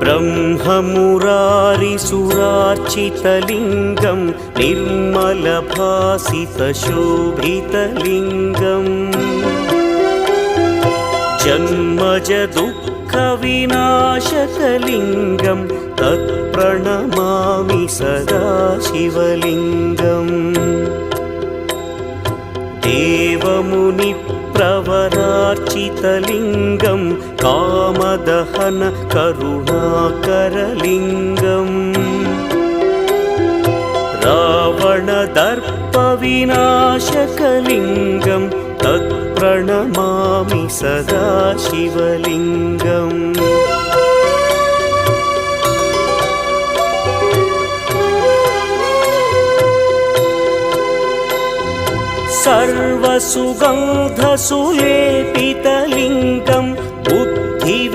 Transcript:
ब्रह्ममुरारिसुरार्चितलिङ्गं निर्मलभासितशोभितलिङ्गम् जन्मजदुःखविनाशकलिङ्गं तत्प्रणमामि सदा शिवलिङ्गम् देवमुनिप्रवरार्चितलिङ्गं कामदहन करुणाकरलिङ्गम् रावणदर्पविनाशकलिङ्गं तत्प्रणमामि सदा शिवलिङ्गम् सर्वसुगन्धसुलेपितलिङ्गं बुद्धिविवर्धनका